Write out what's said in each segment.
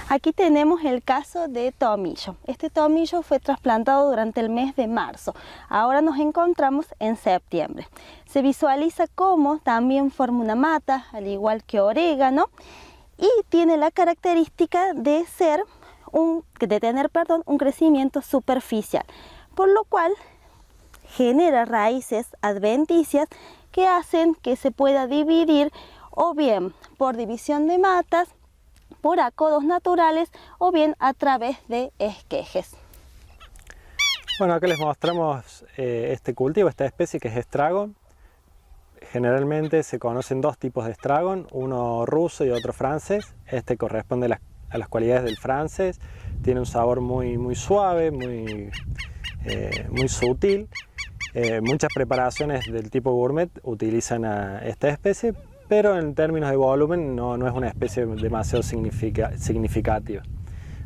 Aquí tenemos el caso de tomillo. Este tomillo fue trasplantado durante el mes de marzo. Ahora nos encontramos en septiembre. Se visualiza cómo también forma una mata, al igual que orégano, y tiene la característica de tener un crecimiento superficial, por lo cual genera raíces adventicias que hacen que se pueda dividir o bien por división de matas, por acodos naturales o bien a través de esquejes. Bueno, acá les mostramos este cultivo, esta especie que es estragon. Generalmente se conocen dos tipos de estragon, uno ruso y otro francés. Este corresponde a las cualidades del francés, tiene un sabor muy suave, muy sutil. Muchas preparaciones del tipo gourmet utilizan a esta especie, pero en términos de volumen no es una especie demasiado significativa.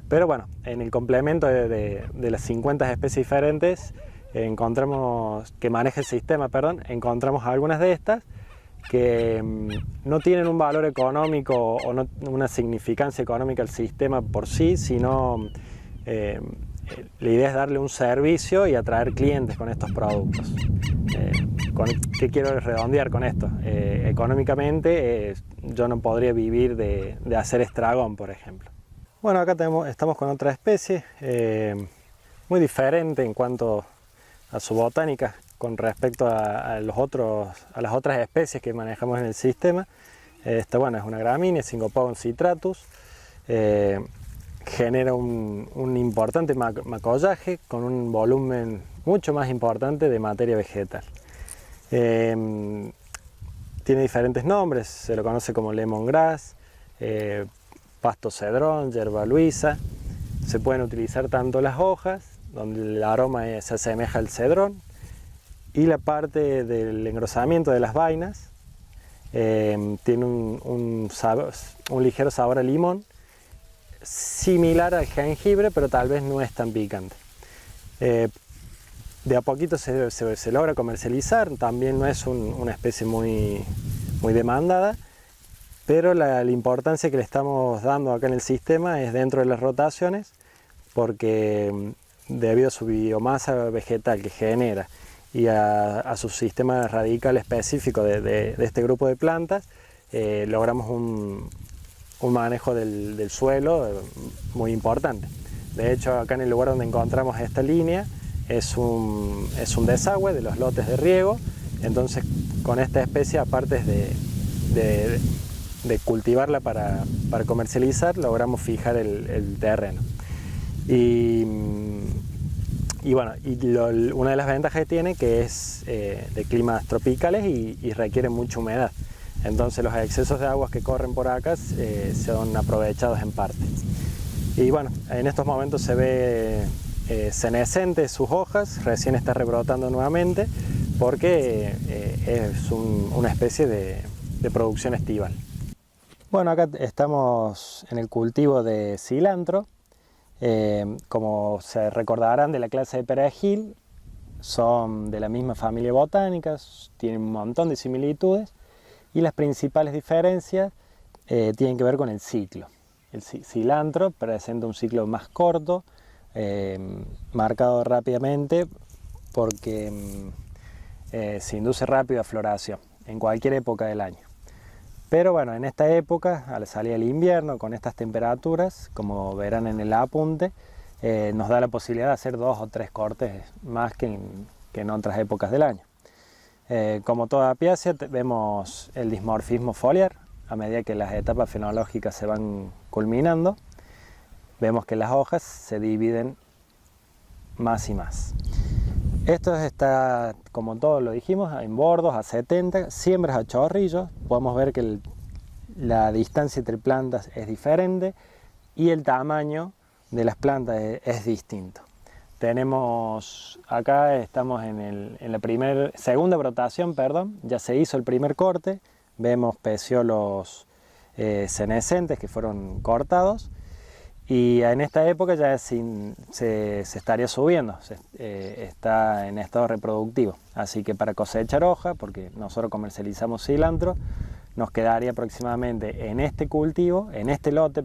Pero bueno, en el complemento de las 50 especies diferentes que maneja el sistema, encontramos algunas de estas que no tienen un valor económico o no una significancia económica al sistema por sí, sino la idea es darle un servicio y atraer clientes con estos productos. ¿Qué quiero redondear con esto? Económicamente yo no podría vivir de hacer estragón, por ejemplo. Bueno, acá estamos con otra especie muy diferente en cuanto a su botánica con respecto a las otras especies que manejamos en el sistema. Esta, bueno, es una gramínea, Syngopogon citratus. Genera un importante macollaje con un volumen mucho más importante de materia vegetal. Tiene diferentes nombres, se lo conoce como lemongrass, pasto cedrón, yerba luisa. Se pueden utilizar tanto las hojas, donde el aroma se asemeja al cedrón, y la parte del engrosamiento de las vainas. Tiene un ligero sabor a limón, similar al jengibre, pero tal vez no es tan picante. De a poquito se logra comercializar, también no es una especie muy demandada, pero la importancia que le estamos dando acá en el sistema es dentro de las rotaciones, porque debido a su biomasa vegetal que genera y a su sistema radical específico de este grupo de plantas, logramos un manejo del suelo muy importante. De hecho, acá en el lugar donde encontramos esta línea es un desagüe de los lotes de riego. Entonces, con esta especie, aparte de cultivarla para comercializar, logramos fijar el terreno. Bueno, una de las ventajas que tiene que es de climas tropicales y requiere mucha humedad. Entonces los excesos de aguas que corren por acá son aprovechados en parte. Y bueno, en estos momentos se ve senescente sus hojas, recién está rebrotando nuevamente porque es una especie de producción estival. Bueno, acá estamos en el cultivo de cilantro. Como se recordarán de la clase de perejil, son de la misma familia botánica, tienen un montón de similitudes. Y las principales diferencias tienen que ver con el ciclo. El cilantro presenta un ciclo más corto, marcado rápidamente porque se induce rápido a floración en cualquier época del año. Pero bueno, en esta época, al salir el invierno, con estas temperaturas, como verán en el apunte, nos da la posibilidad de hacer 2 o 3 cortes más que en otras épocas del año. Como toda apiácea, vemos el dimorfismo foliar a medida que las etapas fenológicas se van culminando. Vemos que las hojas se dividen más y más. Esto está, como todos lo dijimos, en bordos a 70, siembras a chorrillos. Podemos ver que la distancia entre plantas es diferente y el tamaño de las plantas es distinto. Acá estamos en la segunda brotación, ya se hizo el primer corte, vemos peciolos senescentes que fueron cortados y en esta época ya se estaría subiendo, está en estado reproductivo. Así que para cosechar hoja, porque nosotros comercializamos cilantro, nos quedaría aproximadamente en este lote,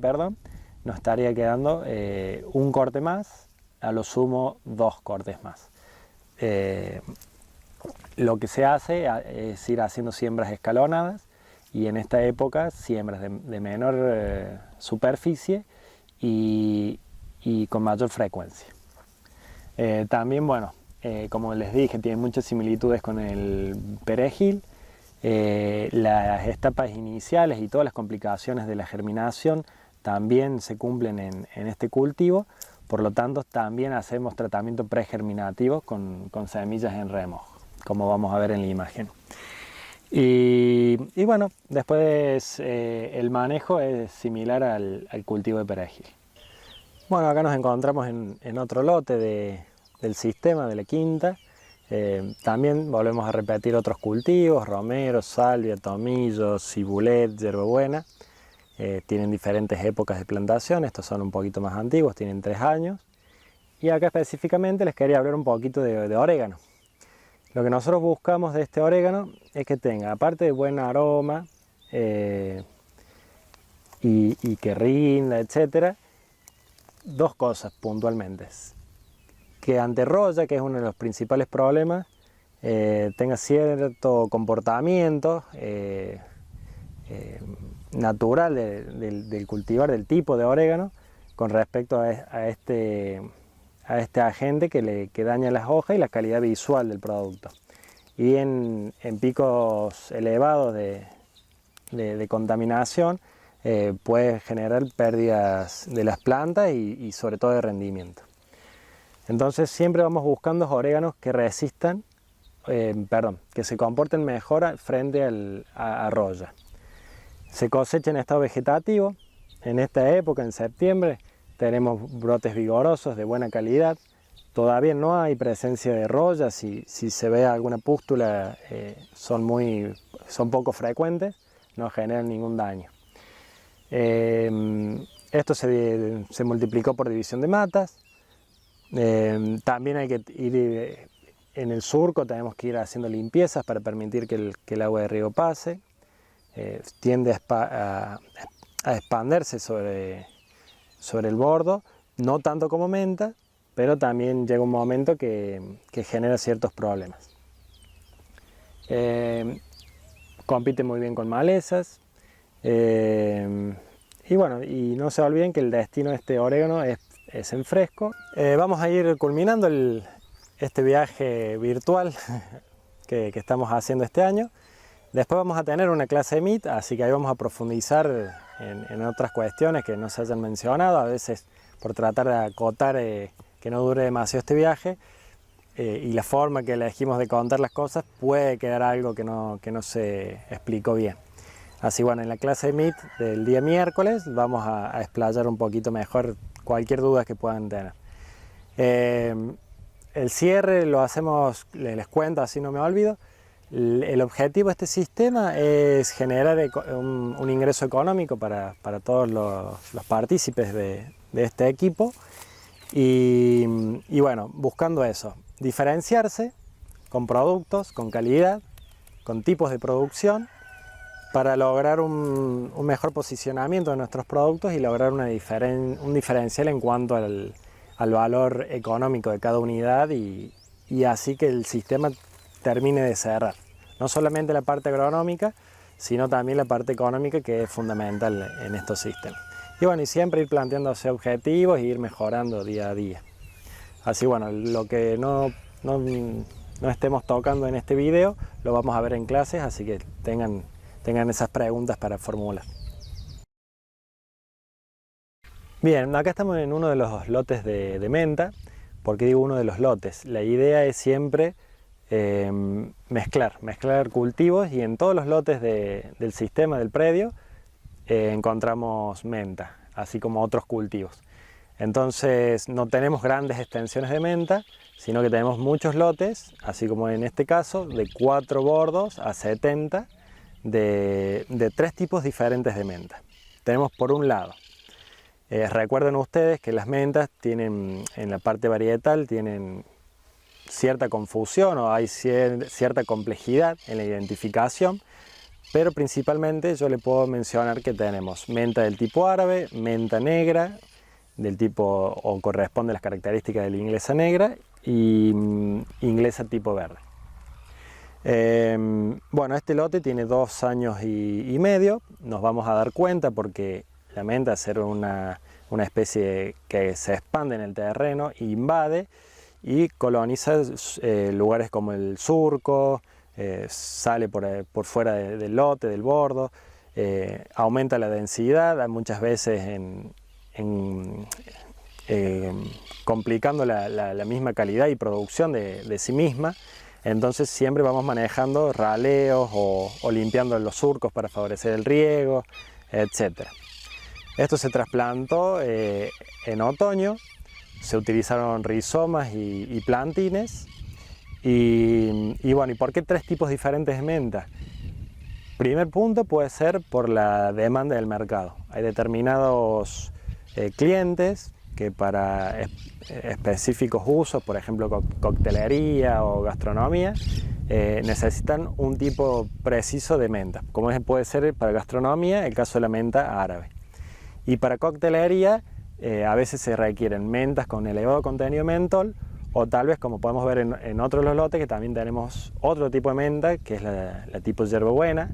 nos estaría quedando un corte más, a lo sumo 2 cortes más. Lo que se hace es ir haciendo siembras escalonadas y en esta época siembras de menor superficie y con mayor frecuencia. También, bueno, como les dije, tiene muchas similitudes con el perejil. Las etapas iniciales y todas las complicaciones de la germinación también se cumplen en este cultivo, por lo tanto también hacemos tratamiento pregerminativo con semillas en remojo, como vamos a ver en la imagen. Y bueno, después el manejo es similar al cultivo de perejil. Bueno, acá nos encontramos en otro lote del sistema, de la quinta. También volvemos a repetir otros cultivos: romero, salvia, tomillo, cibulet, hierbabuena. Tienen diferentes épocas de plantación, estos son un poquito más antiguos, tienen 3 años. Y acá específicamente les quería hablar un poquito de orégano. Lo que nosotros buscamos de este orégano es que tenga, aparte de buen aroma y que rinda, etc., 2 cosas puntualmente. Que ante roya, que es uno de los principales problemas, tenga cierto comportamiento natural del cultivar, del tipo de orégano, con respecto a este agente que daña las hojas y la calidad visual del producto. Y en picos elevados de contaminación puede generar pérdidas de las plantas y sobre todo de rendimiento. Entonces siempre vamos buscando oréganos que resistan, que se comporten mejor frente a roya. Se cosecha en estado vegetativo. En esta época, en septiembre, tenemos brotes vigorosos de buena calidad. Todavía no hay presencia de roya. Si se ve alguna pústula, son poco frecuentes, no generan ningún daño. Esto se multiplicó por división de matas. También hay que ir en el surco, tenemos que ir haciendo limpiezas para permitir que el agua de riego pase. Tiende a expandirse sobre el bordo, no tanto como menta, pero también llega un momento que genera ciertos problemas. Compite muy bien con malezas. Y bueno, y no se olviden que el destino de este orégano es en fresco. Vamos a ir culminando este viaje virtual que estamos haciendo este año. Después vamos a tener una clase de MIT, así que ahí vamos a profundizar en otras cuestiones que no se hayan mencionado, a veces por tratar de acotar que no dure demasiado este viaje, y la forma que elegimos de contar las cosas puede quedar algo que no se explicó bien. Así bueno, en la clase de MIT del día miércoles vamos a explayar un poquito mejor cualquier duda que puedan tener. El cierre lo hacemos, les cuento así no me olvido. El objetivo de este sistema es generar un ingreso económico para todos los partícipes de este equipo y bueno, buscando eso, diferenciarse con productos, con calidad, con tipos de producción, para lograr un mejor posicionamiento de nuestros productos y lograr un diferencial en cuanto al valor económico de cada unidad y así que el sistema termine de cerrar. No solamente la parte agronómica, sino también la parte económica, que es fundamental en estos sistemas. Y bueno, y siempre ir planteándose objetivos e ir mejorando día a día. Así bueno, lo que no estemos tocando en este video, lo vamos a ver en clases, así que tengan esas preguntas para formular. Bien, acá estamos en uno de los lotes de menta. ¿Por qué digo uno de los lotes? La idea es siempre mezclar cultivos, y en todos los lotes del sistema del predio encontramos menta, así como otros cultivos. Entonces no tenemos grandes extensiones de menta, sino que tenemos muchos lotes, así como en este caso, de 4 bordos a 70 de 3 tipos diferentes de menta. Tenemos por un lado, recuerden ustedes que las mentas tienen, en la parte varietal, tienen cierta confusión o hay cierta complejidad en la identificación, pero principalmente yo le puedo mencionar que tenemos menta del tipo árabe, menta negra, del tipo o corresponde a las características de la inglesa negra, y inglesa tipo verde. Bueno, este lote tiene 2 años y medio, nos vamos a dar cuenta porque la menta, al ser una especie que se expande en el terreno, invade y coloniza lugares como el surco, sale por fuera del lote, del bordo, aumenta la densidad, muchas veces complicando la misma calidad y producción de sí misma. Entonces siempre vamos manejando raleos o limpiando los surcos para favorecer el riego, etc. Esto se trasplantó en otoño, se utilizaron rizomas y plantines. Y bueno, ¿y por qué 3 tipos diferentes de menta? Primer punto puede ser por la demanda del mercado. Hay determinados clientes que para específicos usos, por ejemplo coctelería o gastronomía, necesitan un tipo preciso de menta, como puede ser para gastronomía el caso de la menta árabe. Y para coctelería a veces se requieren mentas con elevado contenido de mentol, o tal vez, como podemos ver en otros los lotes, que también tenemos otro tipo de menta, que es la tipo hierbabuena,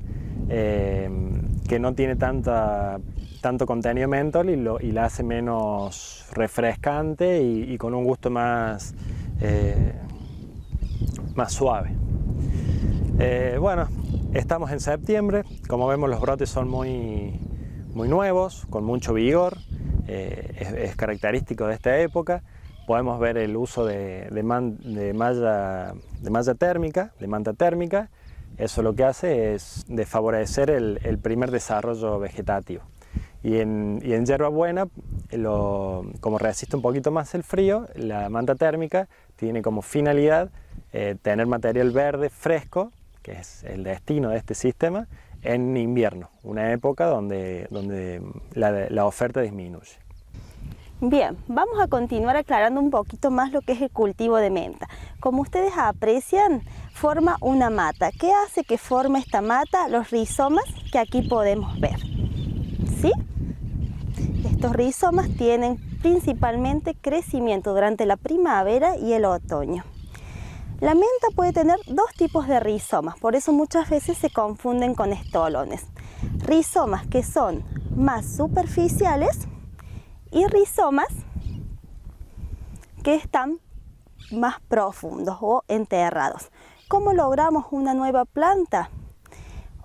que no tiene tanto contenido de mentol y la hace menos refrescante y con un gusto más suave. Bueno, estamos en septiembre, como vemos los brotes son muy nuevos, con mucho vigor, es característico de esta época. Podemos ver el uso de malla térmica, de manta térmica. Eso lo que hace es de favorecer el primer desarrollo vegetativo. Y en hierbabuena, como resiste un poquito más el frío, la manta térmica tiene como finalidad tener material verde fresco, que es el destino de este sistema, en invierno, una época donde la oferta disminuye. Bien, vamos a continuar aclarando un poquito más lo que es el cultivo de menta. Como ustedes aprecian, forma una mata. ¿Qué hace que forme esta mata? Los rizomas que aquí podemos ver. ¿Sí? Estos rizomas tienen principalmente crecimiento durante la primavera y el otoño. La menta puede tener 2 tipos de rizomas, por eso muchas veces se confunden con estolones. Rizomas que son más superficiales y rizomas que están más profundos o enterrados. ¿Cómo logramos una nueva planta?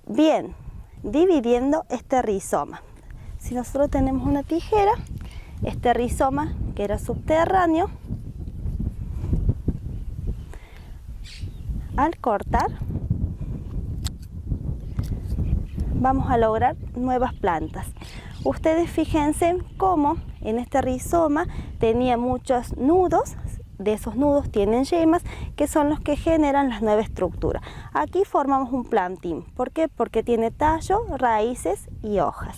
Bien, dividiendo este rizoma. Si nosotros tenemos una tijera, este rizoma que era subterráneo, al cortar vamos a lograr nuevas plantas. Ustedes fíjense cómo en este rizoma tenía muchos nudos, de esos nudos tienen yemas que son los que generan la nueva estructura. Aquí formamos un plantín. ¿Por qué? Porque tiene tallo, raíces y hojas.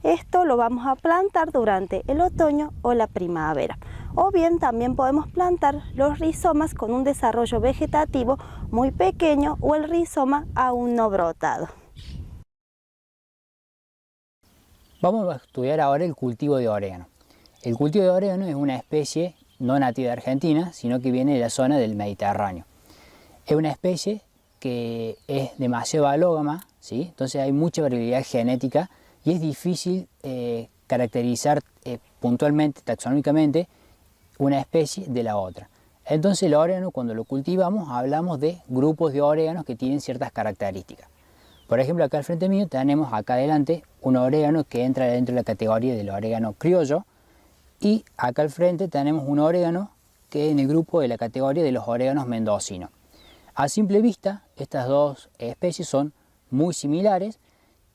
Esto lo vamos a plantar durante el otoño o la primavera. O bien también podemos plantar los rizomas con un desarrollo vegetativo muy pequeño o el rizoma aún no brotado. Vamos a estudiar ahora el cultivo de orégano. El cultivo de orégano es una especie no nativa de Argentina, sino que viene de la zona del Mediterráneo. Es una especie que es demasiado alógama, ¿sí? Entonces hay mucha variabilidad genética y es difícil caracterizar puntualmente, taxonómicamente, una especie de la otra. Entonces el orégano, cuando lo cultivamos, hablamos de grupos de oréganos que tienen ciertas características. Por ejemplo, acá al frente mío tenemos acá adelante un orégano que entra dentro de la categoría del orégano criollo, y acá al frente tenemos un orégano que es en el grupo de la categoría de los oréganos mendocinos. A simple vista, estas dos especies son muy similares,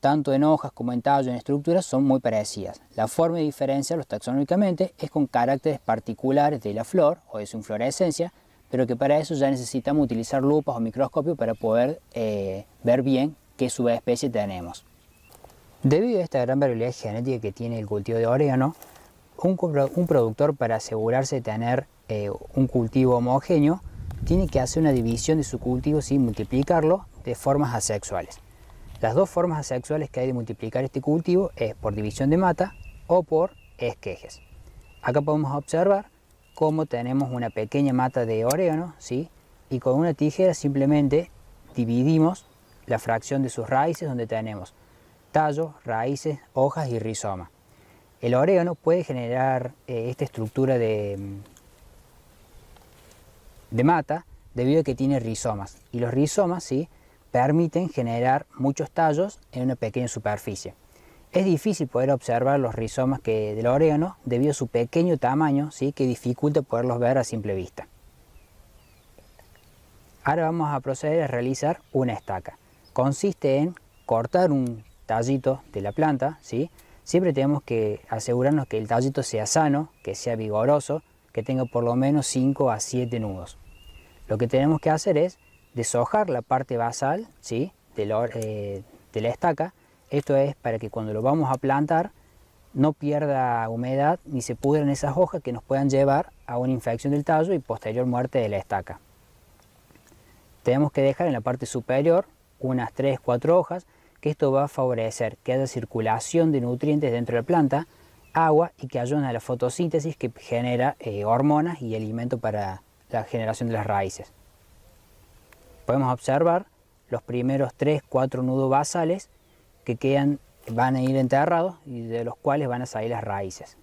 tanto en hojas como en tallo, en estructuras son muy parecidas. La forma de diferenciarlos taxonómicamente es con caracteres particulares de la flor o de su inflorescencia, pero que para eso ya necesitamos utilizar lupas o microscopio para poder ver bien qué subespecie tenemos. Debido a esta gran variabilidad genética que tiene el cultivo de orégano, un productor, para asegurarse de tener un cultivo homogéneo, tiene que hacer una división de su cultivo sin multiplicarlo de formas asexuales. Las dos formas asexuales que hay de multiplicar este cultivo es por división de mata o por esquejes. Acá podemos observar cómo tenemos una pequeña mata de orégano, ¿sí? Y con una tijera simplemente dividimos la fracción de sus raíces, donde tenemos tallo, raíces, hojas y rizoma. El orégano puede generar esta estructura de mata debido a que tiene rizomas, y los rizomas, ¿sí?, permiten generar muchos tallos en una pequeña superficie. Es difícil poder observar los rizomas del orégano debido a su pequeño tamaño, ¿sí?, que dificulta poderlos ver a simple vista. Ahora vamos a proceder a realizar una estaca. Consiste en cortar un tallito de la planta, ¿sí? Siempre tenemos que asegurarnos que el tallito sea sano, que sea vigoroso, que tenga por lo menos 5 a 7 nudos. Lo que tenemos que hacer es deshojar la parte basal, ¿sí?, de la estaca. Esto es para que cuando lo vamos a plantar no pierda humedad ni se pudran esas hojas que nos puedan llevar a una infección del tallo y posterior muerte de la estaca. Tenemos que dejar en la parte superior unas 3-4 hojas, que esto va a favorecer que haya circulación de nutrientes dentro de la planta, agua, y que ayuden a la fotosíntesis que genera hormonas y alimento para la generación de las raíces. Podemos observar los primeros 3-4 nudos basales que van a ir enterrados y de los cuales van a salir las raíces.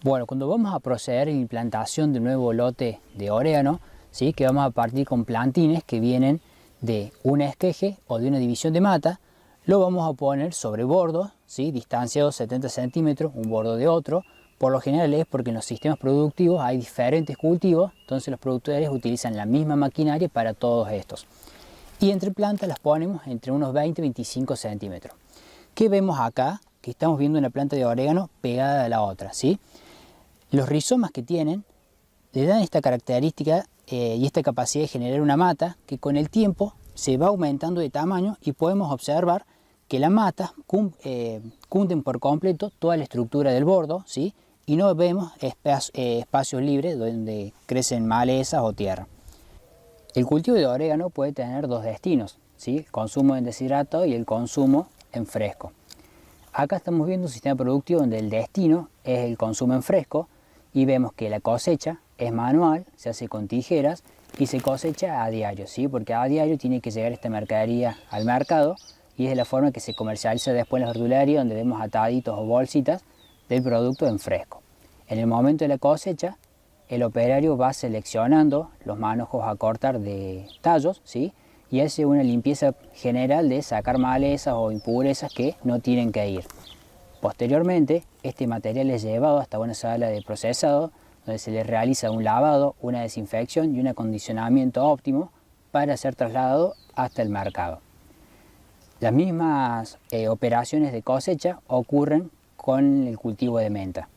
Bueno, cuando vamos a proceder en implantación de un nuevo lote de orégano, ¿sí?, que vamos a partir con plantines que vienen de un esqueje o de una división de mata, lo vamos a poner sobre bordos, ¿sí?, distanciados 70 centímetros, un bordo de otro. Por lo general es porque en los sistemas productivos hay diferentes cultivos, entonces los productores utilizan la misma maquinaria para todos estos. Y entre plantas las ponemos entre unos 20-25 centímetros. ¿Qué vemos acá? Que estamos viendo una planta de orégano pegada a la otra, ¿sí? Los rizomas que tienen le dan esta característica y esta capacidad de generar una mata que con el tiempo se va aumentando de tamaño, y podemos observar que la mata cunden por completo toda la estructura del bordo, ¿sí?, y no vemos espacios libres donde crecen malezas o tierra. El cultivo de orégano puede tener dos destinos, ¿sí?, el consumo en deshidrato y el consumo en fresco. Acá estamos viendo un sistema productivo donde el destino es el consumo en fresco, y vemos que la cosecha es manual, se hace con tijeras y se cosecha a diario, ¿sí?, porque a diario tiene que llegar esta mercadería al mercado, y es de la forma que se comercializa después en la verdulería, donde vemos ataditos o bolsitas del producto en fresco. En el momento de la cosecha, el operario va seleccionando los manojos a cortar de tallos, ¿sí?, y hace una limpieza general de sacar malezas o impurezas que no tienen que ir. Posteriormente, este material es llevado hasta una sala de procesado, donde se le realiza un lavado, una desinfección y un acondicionamiento óptimo para ser trasladado hasta el mercado. Las mismas operaciones de cosecha ocurren con el cultivo de menta.